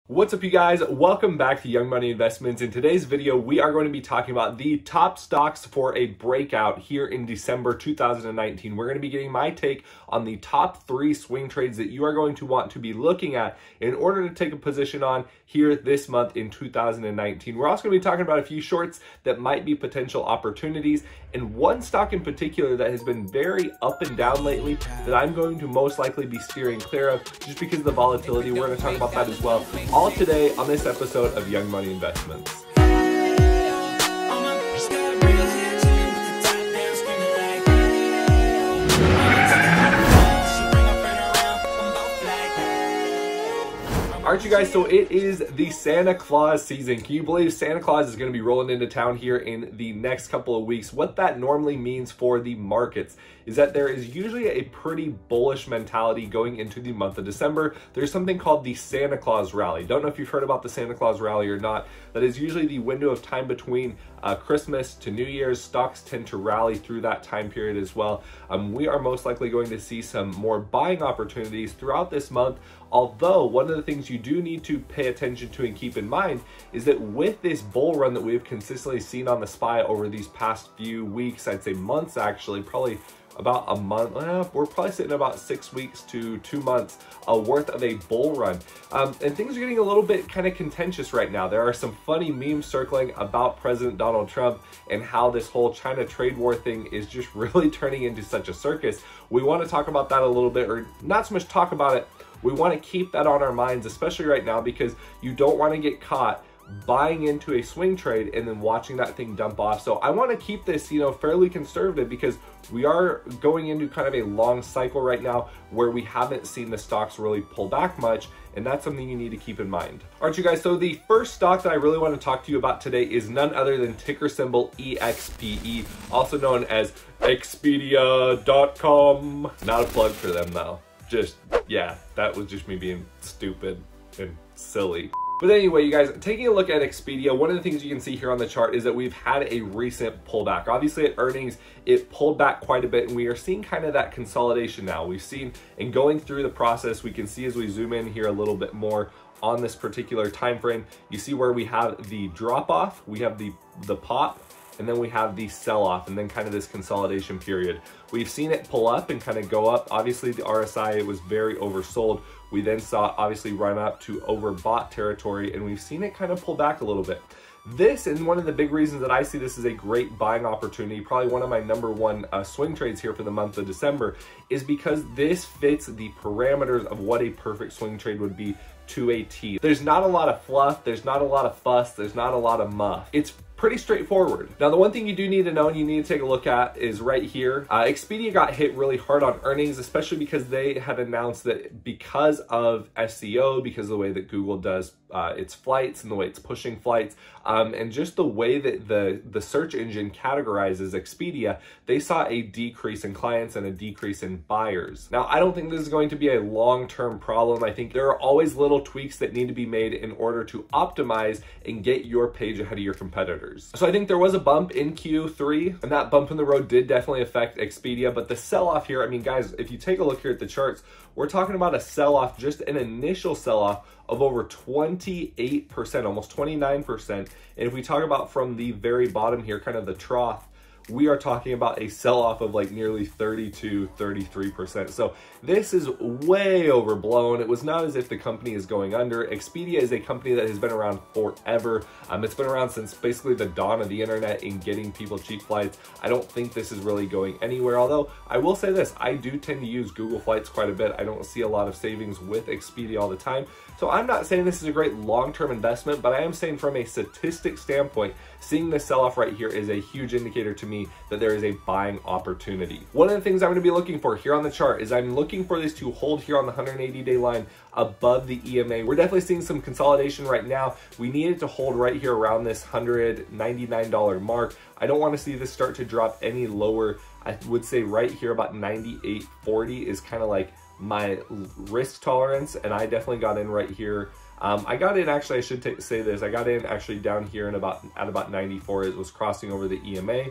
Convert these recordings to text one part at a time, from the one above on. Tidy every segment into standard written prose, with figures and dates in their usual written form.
What's up, you guys? Welcome back to Young Money Investments. In today's video, we are going to be talking about the top stocks for a breakout here in December 2019. We're going to be getting my take on the top 3 swing trades that you are going to want to be looking at in order to take a position on here this month in 2019. We're also going to be talking about a few shorts that might be potential opportunities, and one stock in particular that has been very up and down lately that I'm going to most likely be steering clear of just because of the volatility. We're going to talk about that as well. All today on this episode of Young Money Investments. Alright, you guys, so it is the Santa Claus season. Can you believe Santa Claus is going to be rolling into town here in the next couple of weeks? What that normally means for the markets is that there is usually a pretty bullish mentality going into the month of December. There's something called the Santa Claus rally. Don't know if you've heard about the Santa Claus rally or not. That is usually the window of time between Christmas to New Year's. Stocks tend to rally through that time period as well. We are most likely going to see some more buying opportunities throughout this month. Although one of the things you do need to pay attention to and keep in mind is that with this bull run that we've consistently seen on the SPY over these past few weeks, I'd say months actually, probably about a month, we're probably sitting about 6 weeks to 2 months worth of a bull run. And things are getting a little bit kind of contentious right now. There are some funny memes circling about President Donald Trump and how this whole China trade war thing is just really turning into such a circus. We want to talk about that a little bit, or not so much talk about it. We want to keep that on our minds, especially right now, because you don't want to get caught buying into a swing trade and then watching that thing dump off. So I want to keep this, fairly conservative because we are going into kind of a long cycle right now where we haven't seen the stocks really pull back much, and that's something you need to keep in mind. All right, you guys, so the first stock that I really want to talk to you about today is none other than ticker symbol EXPE, also known as Expedia.com. Not a plug for them though. Yeah, that was just me being stupid and silly. But anyway, you guys, taking a look at Expedia, one of the things you can see here on the chart is that we've had a recent pullback. Obviously at earnings, it pulled back quite a bit, and we are seeing kind of that consolidation now. We've seen, and going through the process, we can see as we zoom in here a little bit more on this particular time frame, you see where we have the drop off, we have the pop, and then we have the sell-off, and then kind of this consolidation period. We've seen it pull up and kind of go up. Obviously, the RSI, it was very oversold. We then saw obviously run up to overbought territory, and we've seen it kind of pull back a little bit. This, and one of the big reasons that I see this as a great buying opportunity, probably one of my #1 swing trades here for the month of December, is because this fits the parameters of what a perfect swing trade would be to a T. There's not a lot of fluff, there's not a lot of fuss, there's not a lot of muff. It's pretty straightforward. Now, the one thing you do need to know and you need to take a look at is right here. Expedia got hit really hard on earnings, especially because they had announced that because of SEO, because of the way that Google does its flights and the way it's pushing flights, and just the way that the search engine categorizes Expedia, they saw a decrease in clients and a decrease in buyers. Now, I don't think this is going to be a long-term problem. I think there are always little tweaks that need to be made in order to optimize and get your page ahead of your competitors. So I think there was a bump in Q3, and that bump in the road did definitely affect Expedia, but the sell-off here, I mean, guys, if you take a look here at the charts, we're talking about a sell-off, just an initial sell-off of over 28%, almost 29%. And if we talk about from the very bottom here, kind of the trough, we are talking about a sell-off of like nearly 32, 33%. So this is way overblown. It was not as if the company is going under. Expedia is a company that has been around forever. It's been around since basically the dawn of the internet in getting people cheap flights. I don't think this is really going anywhere. Although I will say this, I do tend to use Google Flights quite a bit. I don't see a lot of savings with Expedia all the time. So I'm not saying this is a great long-term investment, but I am saying from a statistic standpoint, seeing this sell-off right here is a huge indicator to me that there is a buying opportunity. One of the things I'm going to be looking for here on the chart is I'm looking for this to hold here on the 180-day line above the EMA. We're definitely seeing some consolidation right now. We need it to hold right here around this $199 mark. I don't want to see this start to drop any lower. I would say right here about 98.40 is kind of like my risk tolerance, and I definitely got in right here. I got in, actually, I should say this, I got in actually down here at about 94. It was crossing over the EMA.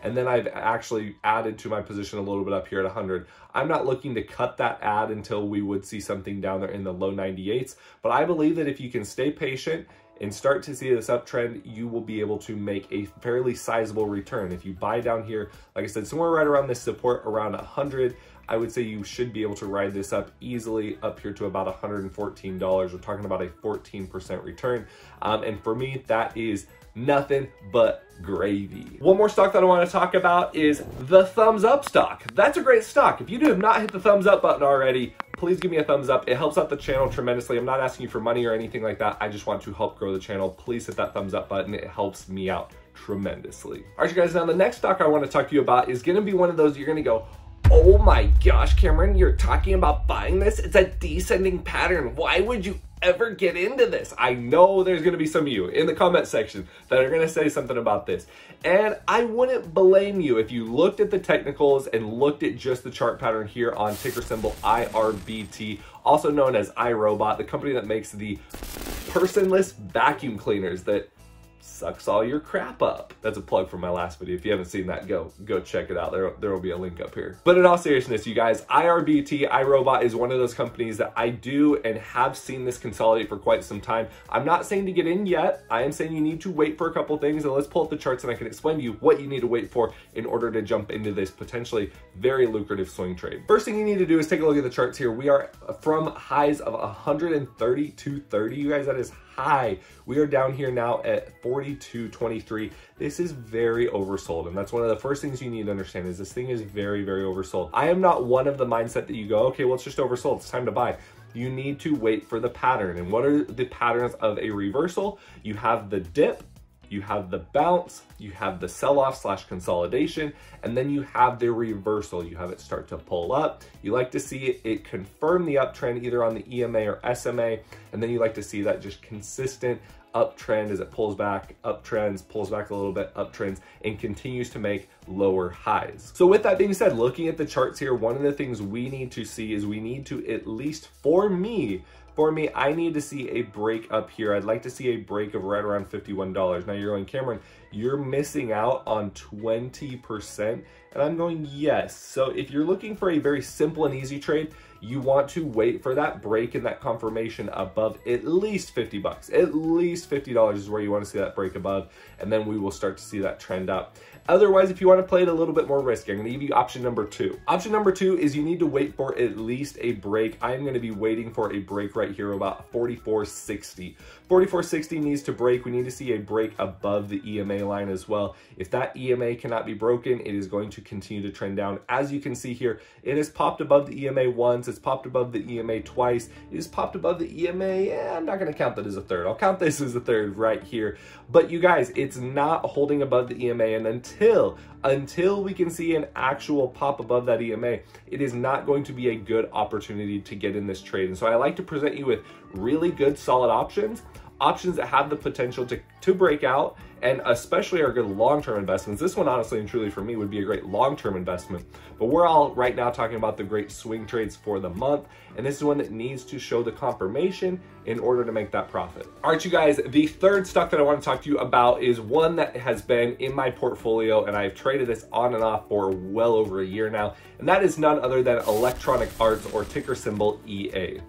and then I've actually added to my position a little bit up here at 100. I'm not looking to cut that add until we would see something down there in the low 98s, but I believe that if you can stay patient and start to see this uptrend, you will be able to make a fairly sizable return. If you buy down here, like I said, somewhere right around this support around 100, I would say you should be able to ride this up easily up here to about $114. We're talking about a 14% return. And for me, that is nothing but gravy. One more stock that I want to talk about is the thumbs up stock. That's a great stock. If you have not hit the thumbs up button already, please give me a thumbs up. It helps out the channel tremendously. I'm not asking you for money or anything like that. I just want to help grow the channel. Please hit that thumbs up button. It helps me out tremendously. All right, you guys, now the next stock I want to talk to you about is going to be one of those you're going to go, oh my gosh, Cameron, you're talking about buying this? It's a descending pattern. Why would you ever get into this? I know there's going to be some of you in the comment section that are going to say something about this. And I wouldn't blame you if you looked at the technicals and looked at just the chart pattern here on ticker symbol IRBT, also known as iRobot, the company that makes the personless vacuum cleaners that sucks all your crap up. That's a plug for my last video. If you haven't seen that, go check it out. There will be a link up here. But in all seriousness, you guys, IRBT, iRobot is one of those companies that I do and have seen this consolidate for quite some time. I'm not saying to get in yet. I am saying you need to wait for a couple things, and let's pull up the charts and I can explain to you what you need to wait for in order to jump into this potentially very lucrative swing trade. First thing you need to do is take a look at the charts here. We are from highs of 132.30. You guys, that is high. We are down here now at 42.23. This is very oversold, and that's one of the first things you need to understand is this thing is very, very oversold. I am not one of the mindset that you go, okay, well, it's just oversold, it's time to buy. You need to wait for the pattern. And what are the patterns of a reversal? You have the dip, you have the bounce, you have the sell-off / consolidation, and then you have the reversal. You have it start to pull up. You like to see it confirm the uptrend either on the EMA or SMA, and then you like to see that just consistent uptrend as it pulls back, uptrends, pulls back a little bit, uptrends, and continues to make lower highs. So with that being said, looking at the charts here, one of the things we need to see is we need to, at least for me, I need to see a break up here. I'd like to see a break of right around $51. Now you're going, Cameron, you're missing out on 20%. And I'm going, yes. So if you're looking for a very simple and easy trade, you want to wait for that break and that confirmation above at least 50 bucks. At least $50 is where you want to see that break above, and then we will start to see that trend up. Otherwise, if you want to play it a little bit more risky, I'm going to give you option number 2. Option number 2 is you need to wait for at least a break. I'm going to be waiting for a break right here about 44.60. 44.60 needs to break. We need to see a break above the EMA line as well. If that EMA cannot be broken, it is going to continue to trend down. As you can see here, it has popped above the EMA once. It's popped above the EMA twice. It has popped above the EMA. I'm not going to count that as a third. I'll count this as a third right here. But you guys, it's not holding above the EMA, and until we can see an actual pop above that EMA, it is not going to be a good opportunity to get in this trade. And so I like to present you with really good, solid options that have the potential to break out, and especially are good long-term investments. This one, honestly and truly for me, would be a great long-term investment. But we're all right now talking about the great swing trades for the month, and this is one that needs to show the confirmation in order to make that profit. All right, you guys, the third stock that I want to talk to you about is one that has been in my portfolio, and I've traded this on and off for well over a year now, and that is none other than Electronic Arts, or ticker symbol EA.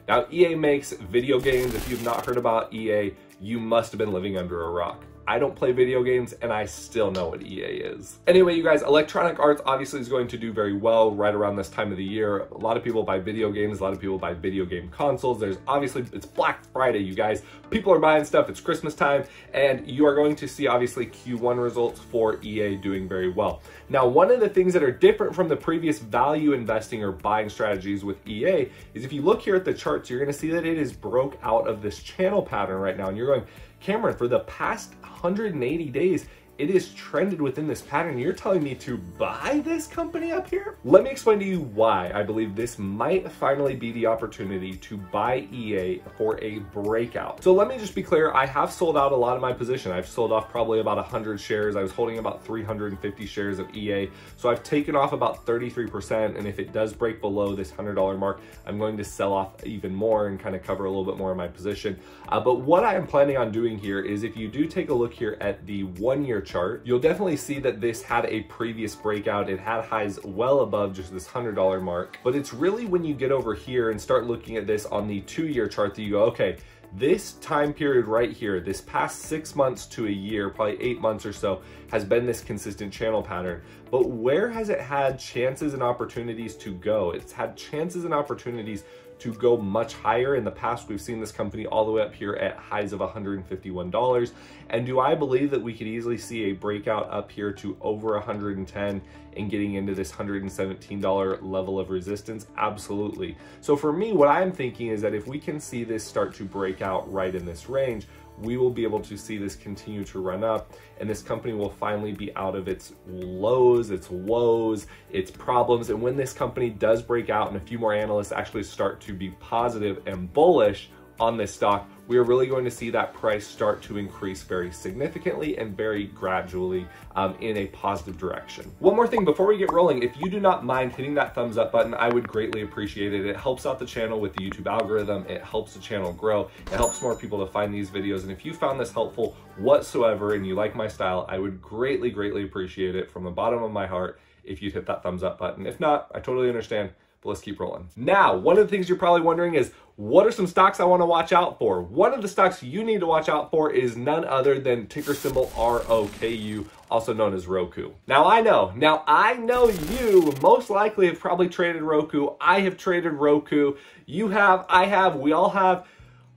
Now, EA makes video games. If you've not heard about EA, you must have been living under a rock. I don't play video games, and I still know what EA is. Anyway, you guys, Electronic Arts obviously is going to do very well right around this time of the year. A lot of people buy video games. A lot of people buy video game consoles. There's obviously, it's Black Friday, you guys. People are buying stuff. It's Christmas time, and you are going to see, obviously, Q1 results for EA doing very well. Now, one of the things that are different from the previous value investing or buying strategies with EA is if you look here at the charts, you're going to see that it is broke out of this channel pattern right now, and you're going, Cameron, for the past 180 days, it is trended within this pattern. You're telling me to buy this company up here? Let me explain to you why I believe this might finally be the opportunity to buy EA for a breakout. So let me just be clear, I have sold out a lot of my position. I've sold off probably about 100 shares. I was holding about 350 shares of EA. So I've taken off about 33%, and if it does break below this $100 mark, I'm going to sell off even more and kind of cover a little bit more of my position. But what I am planning on doing here is, if you do take a look here at the 1-year chart, you'll definitely see that this had a previous breakout. It had highs well above just this $100 mark. But it's really when you get over here and start looking at this on the 2-year chart that you go, okay, this time period right here, this past 6 months to a year, probably 8 months or so, has been this consistent channel pattern. But where has it had chances and opportunities to go? It's had chances and opportunities to go much higher. In the past, we've seen this company all the way up here at highs of $151. And do I believe that we could easily see a breakout up here to over 110 and getting into this $117 level of resistance? Absolutely. So for me, what I'm thinking is that if we can see this start to break out right in this range, we will be able to see this continue to run up, and this company will finally be out of its lows, its woes, its problems. And when this company does break out and a few more analysts actually start to be positive and bullish on this stock, we are really going to see that price start to increase very significantly and very gradually in a positive direction. One more thing before we get rolling, if you do not mind hitting that thumbs up button, I would greatly appreciate it. It helps out the channel with the YouTube algorithm. It helps the channel grow. It helps more people to find these videos. And if you found this helpful whatsoever and you like my style, I would greatly, greatly appreciate it from the bottom of my heart if you'd hit that thumbs up button. If not, I totally understand. But let's keep rolling. Now, one of the things you're probably wondering is, what are some stocks I want to watch out for? One of the stocks you need to watch out for is none other than ticker symbol ROKU, also known as Roku. Now I know you most likely have probably traded Roku. I have traded Roku. You have, I have, we all have.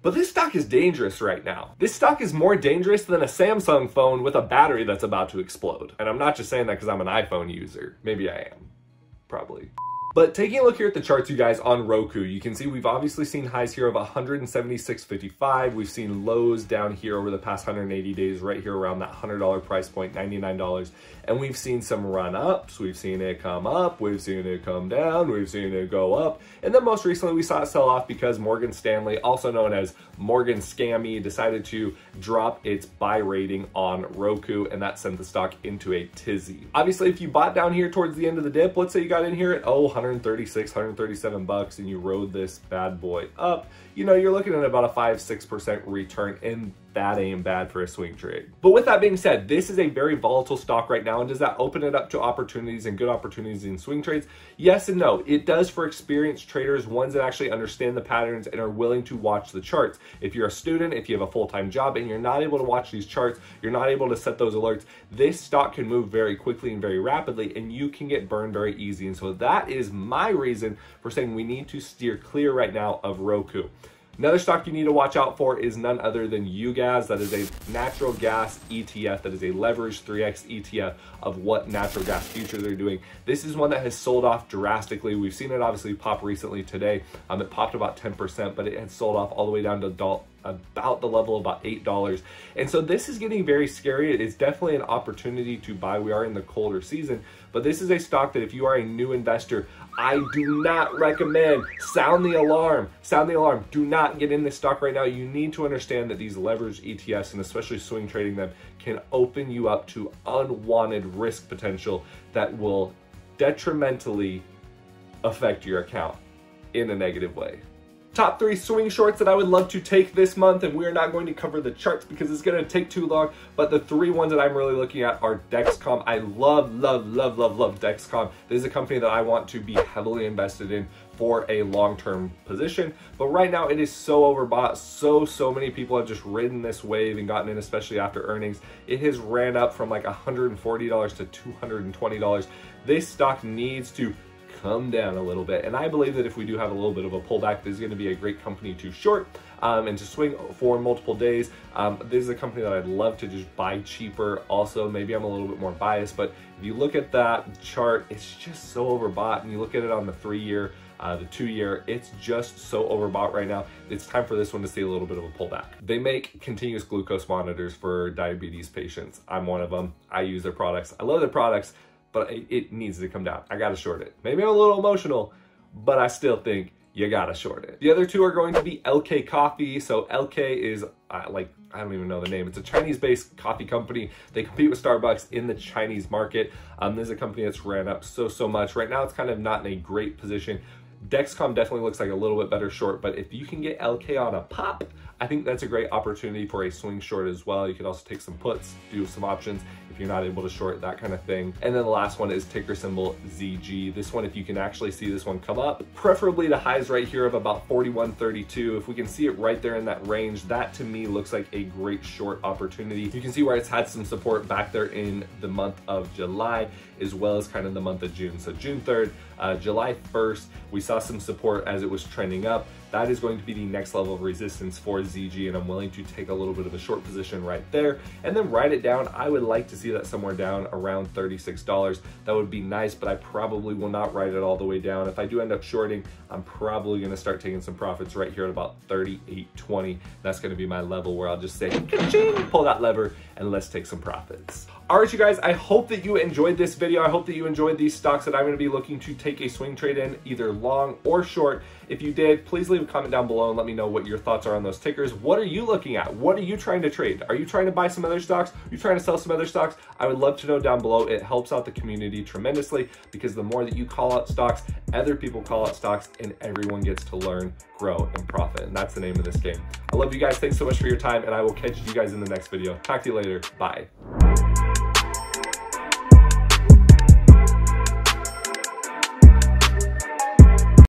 But this stock is dangerous right now. This stock is more dangerous than a Samsung phone with a battery that's about to explode. And I'm not just saying that because I'm an iPhone user. Maybe I am, probably. But taking a look here at the charts, you guys, on Roku, you can see we've obviously seen highs here of 176.55. We've seen lows down here over the past 180 days, right here around that $100 price point, $99. And we've seen some run ups. We've seen it come up. We've seen it come down. We've seen it go up. And then most recently, we saw it sell off because Morgan Stanley, also known as Morgan Scammy, decided to drop its buy rating on Roku, and that sent the stock into a tizzy. Obviously, if you bought down here towards the end of the dip, let's say you got in here at, 136, 137 bucks, and you rode this bad boy up, you know, you're looking at about a 5-6% return, and that ain't bad for a swing trade. But with that being said, this is a very volatile stock right now, and does that open it up to opportunities and good opportunities in swing trades? Yes and no. It does for experienced traders, ones that actually understand the patterns and are willing to watch the charts. If you're a student, if you have a full-time job and you're not able to watch these charts, you're not able to set those alerts, this stock can move very quickly and very rapidly, and you can get burned very easy. And so that is my reason for saying we need to steer clear right now of Roku. Another stock you need to watch out for is none other than UGAZ. That is a natural gas ETF. That is a leveraged 3x ETF of what natural gas futures are doing. This is one that has sold off drastically. We've seen it obviously pop recently today. It popped about 10%, but it had sold off all the way down to about the level of about $8. And so this is getting very scary. It's definitely an opportunity to buy. We are in the colder season, but this is a stock that if you are a new investor, I do not recommend. Sound the alarm. Sound the alarm. Do not get in this stock right now. You need to understand that these leveraged ETFs, and especially swing trading them, can open you up to unwanted risk potential that will detrimentally affect your account in a negative way. Top 3 swing shorts that I would love to take this month, and we are not going to cover the charts because it's going to take too long, but the 3 ones that I'm really looking at are Dexcom. I love Dexcom. This is a company that I want to be heavily invested in for a long-term position, but right now it is so overbought. So many people have just ridden this wave and gotten in, especially after earnings. It has ran up from like $140 to $220. This stock needs to come down a little bit, and I believe that if we do have a little bit of a pullback, this is going to be a great company to short and to swing for multiple days. This is a company that I'd love to just buy cheaper. Also, maybe I'm a little bit more biased, but if you look at that chart, it's just so overbought, and you look at it on the 3-year, the 2-year, it's just so overbought right now. It's time for this one to see a little bit of a pullback. They make continuous glucose monitors for diabetes patients. I'm one of them. I use their products. I love their products, but it needs to come down. I gotta short it. Maybe I'm a little emotional, but I still think you gotta short it. The other 2 are going to be LK Coffee. So LK is I don't even know the name. It's a Chinese-based coffee company. They compete with Starbucks in the Chinese market. This is a company that's ran up so much. Right now, it's kind of not in a great position. Dexcom definitely looks like a little bit better short, but if you can get LK on a pop, I think that's a great opportunity for a swing short as well. You could also take some puts, do some options if you're not able to short, that kind of thing. And then the last one is ticker symbol ZG. This one, if you can actually see this one come up, preferably to highs right here of about 41.32. If we can see it right there in that range, that to me looks like a great short opportunity. You can see where it's had some support back there in the month of July, as well as kind of the month of June. So June 3rd, July 1st, we saw some support as it was trending up. That is going to be the next level of resistance for ZG, and I'm willing to take a little bit of a short position right there and then write it down. I would like to see that somewhere down around $36. That would be nice, but I probably will not write it all the way down. If I do end up shorting, I'm probably gonna start taking some profits right here at about 38.20. That's gonna be my level where I'll just say, ka-ching, pull that lever, and let's take some profits. All right, you guys, I hope that you enjoyed this video. I hope that you enjoyed these stocks that I'm gonna be looking to take a swing trade in, either long or short. If you did, please leave a comment down below and let me know what your thoughts are on those tickers. What are you looking at? What are you trying to trade? Are you trying to buy some other stocks? Are you trying to sell some other stocks? I would love to know down below. It helps out the community tremendously, because the more that you call out stocks, other people call out stocks, and everyone gets to learn, grow, and profit. And that's the name of this game. I love you guys. Thanks so much for your time, and I will catch you guys in the next video. Talk to you later. Bye.